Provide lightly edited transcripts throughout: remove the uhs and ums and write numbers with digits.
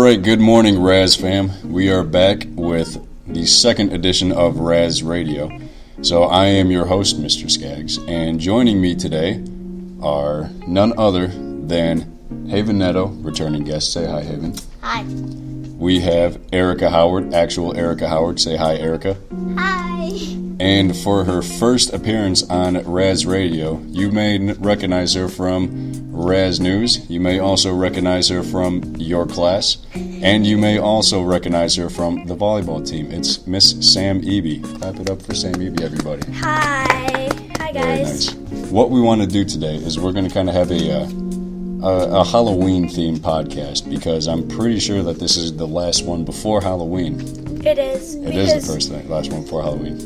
right, good morning, WRAZ fam. We are back with the second edition of WRAZ Radio. So I am your host, Mr. Skaggs, and joining me today are none other than Haven Netto, returning guest. Say hi, Haven. Hi. We have Erica Howard, actual Erica Howard. Say hi, Erica. Hi. And for her first appearance on WRAZ Radio, you may recognize her from WRAZnews. You may also recognize her from your class. And you may also recognize her from the volleyball team. It's Miss Sam Eby. Clap it up for Sam Eby, everybody. Hi. Hi, guys. Very nice. What we want to do today is we're going to kind of have a Halloween-themed podcast, because I'm pretty sure that this is the last one before Halloween. It is. It is the first thing, last one before Halloween.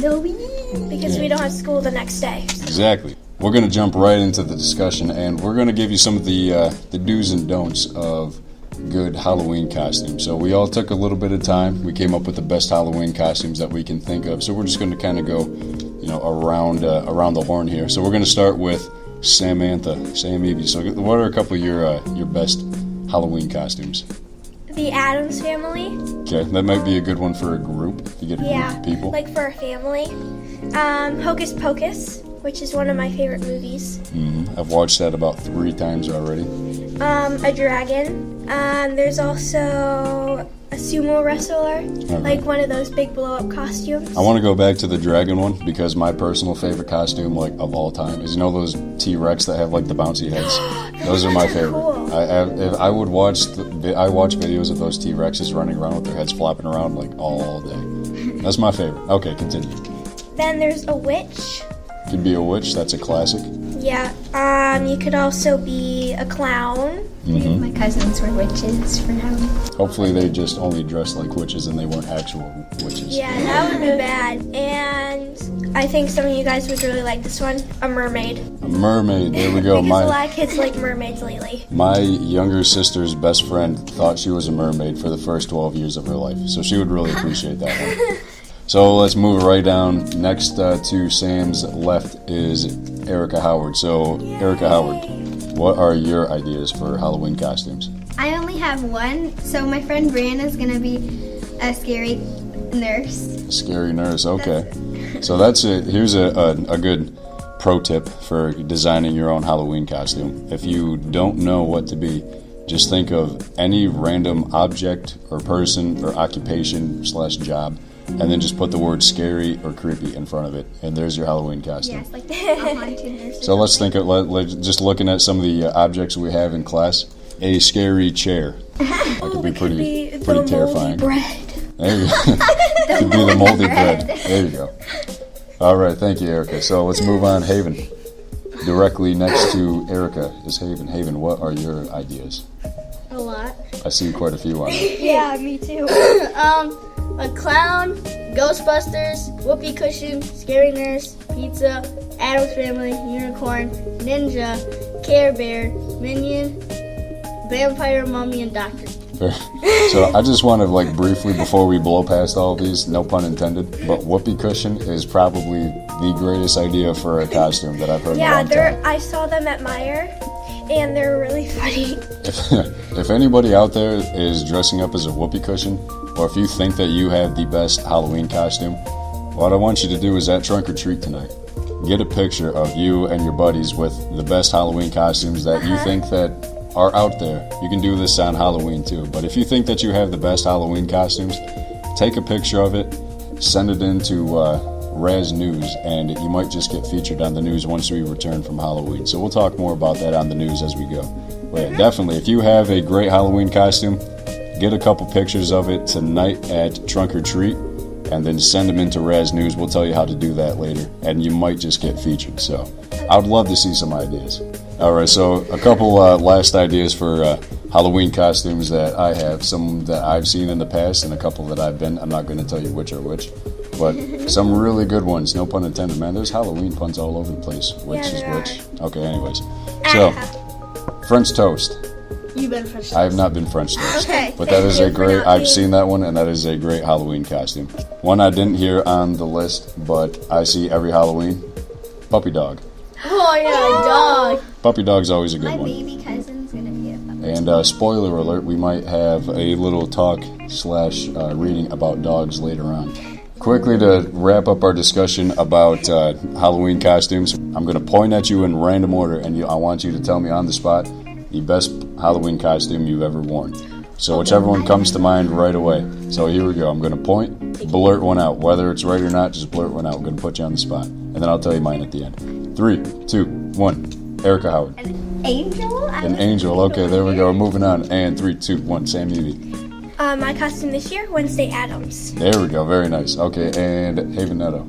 Halloween. Because we don't have school the next day. So. Exactly. We're going to jump right into the discussion, and we're going to give you some of the do's and don'ts of good Halloween costumes. So we all took a little bit of time. We came up with the best Halloween costumes that we can think of. So we're just going to kind of go, around the horn here. So we're going to start with Sam Eby. So what are a couple of your best Halloween costumes? The Addams Family. Okay, that might be a good one for a group, if you get a group of people. Like for a family. Hocus Pocus, which is one of my favorite movies. Mm-hmm. I've watched that about 3 times already. A dragon. There's also a sumo wrestler, like one of those big blow-up costumes. I want to go back to the dragon one, because my personal favorite costume, of all time, is those T-Rex that have the bouncy heads. Those are my favorite. Cool. I watch videos of those T-Rexes running around with their heads flopping around all day. That's my favorite. Okay, continue. Then there's a witch. Could be a witch. That's a classic. Yeah. You could also be a clown. Mm-hmm. My cousins were witches for Halloween. Hopefully they just only dressed like witches and they weren't actual witches. Yeah, that would be bad. And I think some of you guys would really like this one, a mermaid. A mermaid, there we go. Because a lot of kids like mermaids lately. My younger sister's best friend thought she was a mermaid for the first 12 years of her life, so she would really appreciate that one. So let's move right down. Next to Sam's left is Erica Howard. So, Erica Howard, what are your ideas for Halloween costumes? I only have one, so my friend Brianna's gonna be a scary nurse. A scary nurse, okay. So that's it. Here's a good pro tip for designing your own Halloween costume. If you don't know what to be, just think of any random object or person or occupation / job, and then just put the word scary or creepy in front of it, and there's your Halloween costume. Yes, like a haunted nurse. So let's think of, just looking at some of the objects we have in class. A scary chair. That could be pretty terrifying. Bread. There you go. Could be the moldy bread. There you go. All right, thank you, Erica. So let's move on. Haven. Directly next to Erica is Haven. Haven, what are your ideas? A lot. I see quite a few on it. Yeah, me too. A clown, Ghostbusters, whoopee cushion, scary nurse, pizza, Addams Family, unicorn, ninja, Care Bear, minion, vampire, mummy, and doctor. So I just want to briefly, before we blow past all of these, no pun intended, but whoopee cushion is probably the greatest idea for a costume that I've heard in a long time. I saw them at Meijer, and they're really funny. If anybody out there is dressing up as a whoopee cushion, or if you think that you have the best Halloween costume, what I want you to do is at Trunk or Treat tonight, get a picture of you and your buddies with the best Halloween costumes that you think that are out there. You can do this on Halloween too, but if you think that you have the best Halloween costumes, take a picture of it, send it into wraznews, and you might just get featured on the news once we return from Halloween. So we'll talk more about that on the news as we go. But yeah, definitely, if you have a great Halloween costume, get a couple pictures of it tonight at Trunk or Treat, and then send them into WRAZnews. We'll tell you how to do that later, and you might just get featured. So I would love to see some ideas. All right, so a couple last ideas for Halloween costumes that I have. Some that I've seen in the past and a couple that I've been. I'm not going to tell you which are which, but some really good ones. No pun intended, man. There's Halloween puns all over the place. Which is which? Okay, anyways. So, French toast. You've been French toast. I have not been French toast. Okay. But that is a great, I've seen that one, and that is a great Halloween costume. One I didn't hear on the list, but I see every Halloween. Puppy dog. Oh, yeah, dog. Puppy dog's always a good My one. baby cousin's gonna be a puppy And spoiler alert, we might have a little talk / reading about dogs later on. Quickly to wrap up our discussion about Halloween costumes, I'm going to point at you in random order, and I want you to tell me on the spot the best Halloween costume you've ever worn. So whichever one comes to mind right away. So here we go. I'm going to point, blurt one out. Whether it's right or not, just blurt one out. I'm going to put you on the spot. And then I'll tell you mine at the end. 3, 2, 1. Erica Howard. An angel? An angel. Okay, there we go. Moving on. And 3, 2, 1. Sam Evie. My costume this year, Wednesday Addams. There we go. Very nice. Okay, and Haven Netto.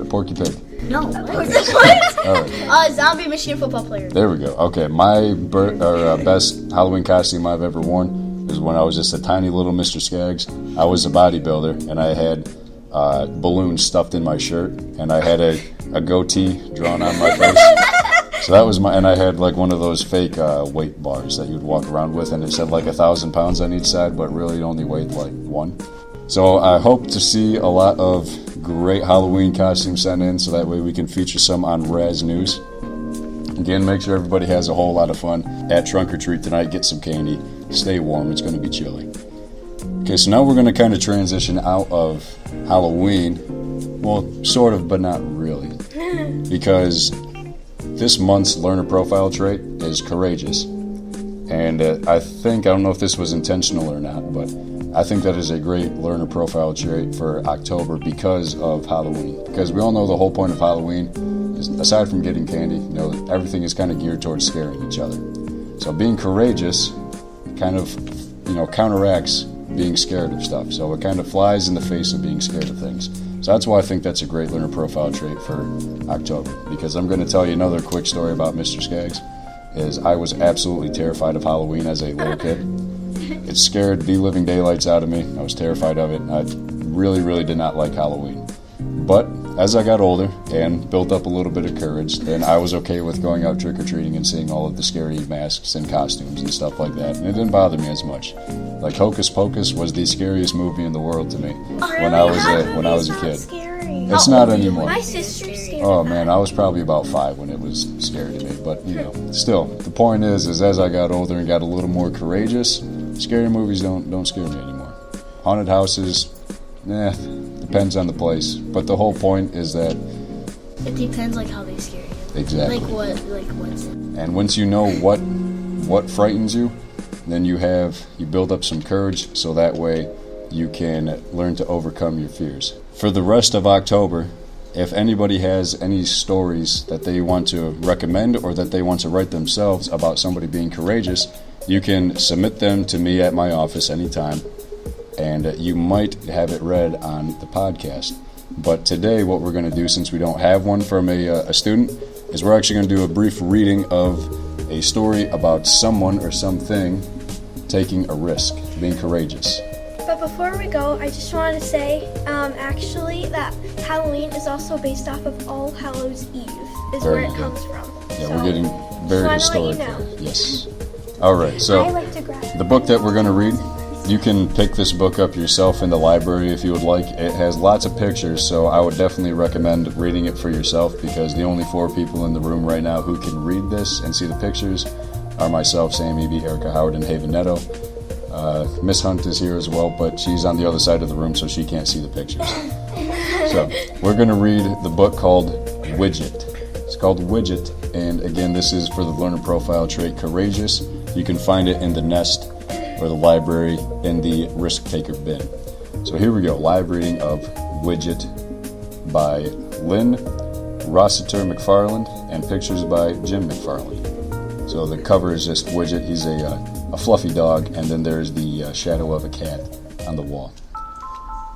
Porky Pig. No. All right. Zombie machine football player. There we go. Okay, my best Halloween costume I've ever worn is when I was just a tiny little Mr. Skaggs. I was a bodybuilder, and I had balloons stuffed in my shirt, and I had a goatee drawn on my face. So that was and I had like one of those fake weight bars that you'd walk around with, and it said like 1,000 pounds on each side, but really it only weighed like 1. So I hope to see a lot of great Halloween costumes sent in, so that way we can feature some on WRAZ News. Again, make sure everybody has a whole lot of fun at Trunk or Treat tonight. Get some candy. Stay warm. It's going to be chilly. Okay, so now we're going to kind of transition out of Halloween. Well, sort of, but not really. Because this month's learner profile trait is courageous. And I don't know if this was intentional or not, but I think that is a great learner profile trait for October because of Halloween. Because we all know the whole point of Halloween is, aside from getting candy, everything is kind of geared towards scaring each other. So being courageous kind of, counteracts being scared of stuff. So it kind of flies in the face of being scared of things. So that's why I think that's a great learner profile trait for October. Because I'm going to tell you another quick story about Mr. Skaggs. Is I was absolutely terrified of Halloween as a little kid. It scared the living daylights out of me. I was terrified of it. I really, really did not like Halloween. But as I got older and built up a little bit of courage, then I was okay with going out trick-or-treating and seeing all of the scary masks and costumes and stuff like that. And it didn't bother me as much. Like Hocus Pocus was the scariest movie in the world to me when I was a kid. Scary. It's not anymore. My sister's scared. Oh man, I was probably about 5 when it was scary to me. But still, the point is as I got older and got a little more courageous, scary movies don't scare me anymore. Haunted houses, depends on the place. But the whole point is that It depends how they scare you. Exactly. What's it? And once you know what frightens you, then you build up some courage, so that way you can learn to overcome your fears. For the rest of October, if anybody has any stories that they want to recommend or that they want to write themselves about somebody being courageous, you can submit them to me at my office anytime, and you might have it read on the podcast. But today what we're going to do, since we don't have one from a student, is we're actually going to do a brief reading of a story about someone or something taking a risk, being courageous. But before we go, I just wanted to say, actually, that Halloween is also based off of All Hallows Eve, is where it comes from. Yeah, So, we're getting very just wanna historic let you here. know. Yes. All right, so I like to grab the book that we're going to read, you can pick this book up yourself in the library if you would like. It has lots of pictures, so I would definitely recommend reading it for yourself, because the only 4 people in the room right now who can read this and see the pictures are myself, Sam Eby, Erica Howard, and Haven Netto. Miss Hunt is here as well, but she's on the other side of the room, so she can't see the pictures. So we're going to read the book called Widget. It's called Widget, and again, this is for the learner profile trait Courageous. You can find it in the Nest or the library in the Risk Taker bin. So here we go, live reading of Widget by Lynn Rossiter McFarland and pictures by Jim McFarland. So the cover is just Widget. He's a fluffy dog, and then there's the shadow of a cat on the wall.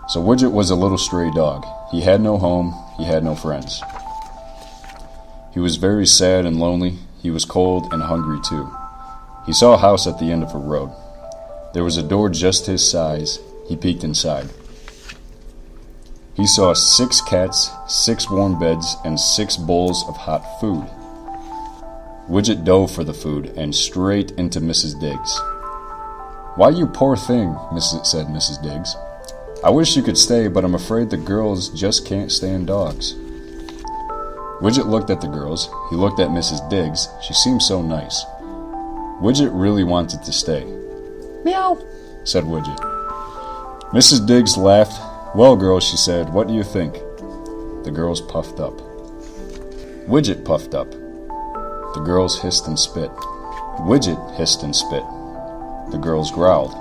So Widget was a little stray dog. He had no home, he had no friends. He was very sad and lonely. He was cold and hungry too. He saw a house at the end of a road. There was a door just his size. He peeked inside. He saw 6 cats, 6 warm beds, and 6 bowls of hot food. Widget dove for the food and straight into Mrs. Diggs. "Why, you poor thing," said Mrs. Diggs. "I wish you could stay, but I'm afraid the girls just can't stand dogs." Widget looked at the girls. He looked at Mrs. Diggs. She seemed so nice. Widget really wanted to stay. Meow, said Widget. Mrs. Diggs laughed. Well, girls, she said, what do you think? The girls puffed up. Widget puffed up. The girls hissed and spit. Widget hissed and spit. The girls growled.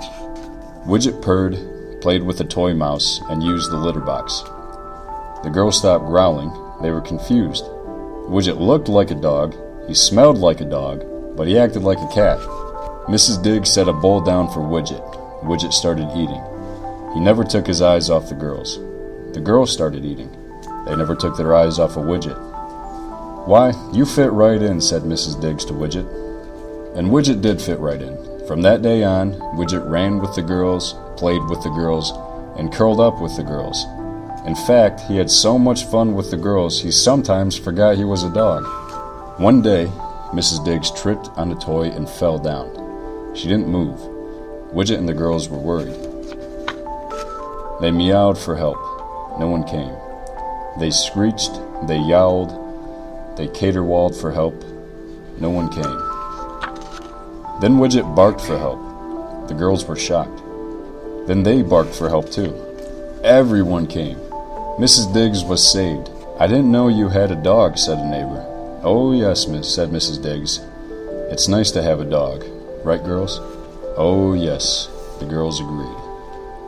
Widget purred, played with a toy mouse, and used the litter box. The girls stopped growling. They were confused. Widget looked like a dog, he smelled like a dog, but he acted like a cat. Mrs. Diggs set a bowl down for Widget. Widget started eating. He never took his eyes off the girls. The girls started eating. They never took their eyes off of Widget. Why, you fit right in, said Mrs. Diggs to Widget. And Widget did fit right in. From that day on, Widget ran with the girls, played with the girls, and curled up with the girls. In fact, he had so much fun with the girls, he sometimes forgot he was a dog. One day, Mrs. Diggs tripped on a toy and fell down. She didn't move. Widget and the girls were worried. They meowed for help. No one came. They screeched, they yowled, they caterwauled for help. No one came. Then Widget barked for help. The girls were shocked. Then they barked for help too. Everyone came. Mrs. Diggs was saved. I didn't know you had a dog, said a neighbor. Oh yes, miss, said Mrs. Diggs. It's nice to have a dog. Right, girls? Oh yes, the girls agreed.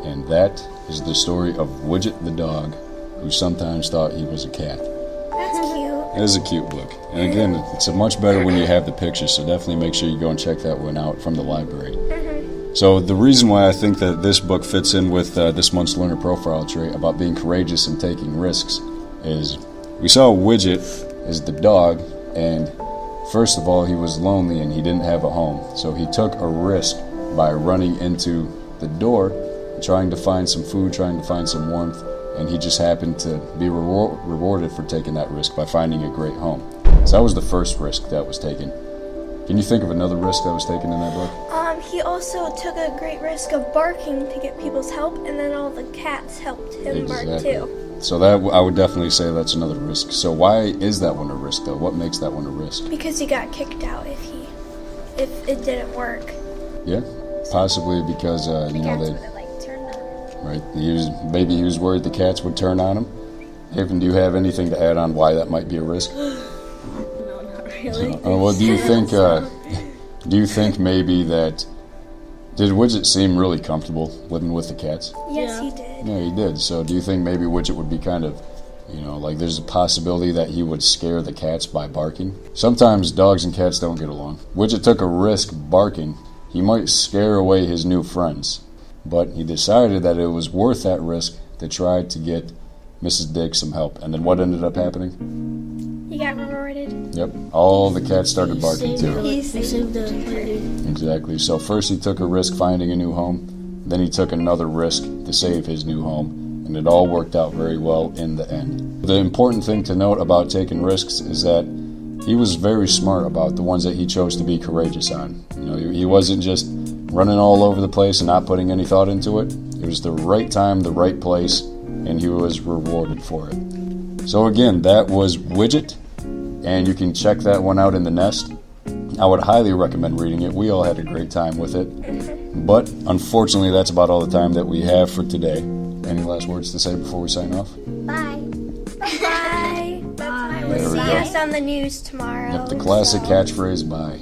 And that is the story of Widget the dog, who sometimes thought he was a cat. That's cute. It is a cute book. And again, it's a much better when you have the pictures, so definitely make sure you go and check that one out from the library. So the reason why I think that this book fits in with this month's learner profile trait about being courageous and taking risks is we saw Widget as the dog, and first of all, he was lonely and he didn't have a home. So he took a risk by running into the door, trying to find some food, trying to find some warmth, and he just happened to be rewarded for taking that risk by finding a great home. So that was the first risk that was taken. Can you think of another risk that was taken in that book? He also took a great risk of barking to get people's help, and then all the cats helped him bark too. So that I would definitely say that's another risk. So why is that one a risk though? What makes that one a risk? Because he got kicked out if it didn't work. Yeah, possibly because The you know cats they would have turned on him. right. Maybe he was worried the cats would turn on him. Haven, do you have anything to add on why that might be a risk? No, not really. Well, do you think? Do you think maybe that? Did Widget seem really comfortable living with the cats? Yes, Yeah. he did. Yeah, he did. So do you think maybe Widget would be kind of, like there's a possibility that he would scare the cats by barking? Sometimes dogs and cats don't get along. Widget took a risk barking. He might scare away his new friends, but he decided that it was worth that risk to try to get Mrs. Diggs some help. And then what ended up happening? He got rewarded. Yep, all the cats started barking too. He saved the lady. Exactly. So first he took a risk finding a new home, then he took another risk to save his new home, and it all worked out very well in the end. The important thing to note about taking risks is that he was very smart about the ones that he chose to be courageous on. He wasn't just running all over the place and not putting any thought into it. It was the right time, the right place, and he was rewarded for it. So again, that was Widget, and you can check that one out in the Nest. I would highly recommend reading it. We all had a great time with it. But unfortunately, that's about all the time that we have for today. Any last words to say before we sign off? Bye. Bye. Bye. There we See go. us on the news tomorrow. Yep, the classic catchphrase, bye.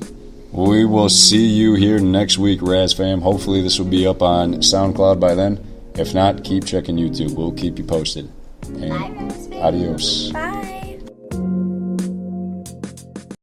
We will see you here next week, WRAZ fam. Hopefully this will be up on SoundCloud by then. If not, keep checking YouTube. We'll keep you posted. And Bye, Rose fam. adios. Bye.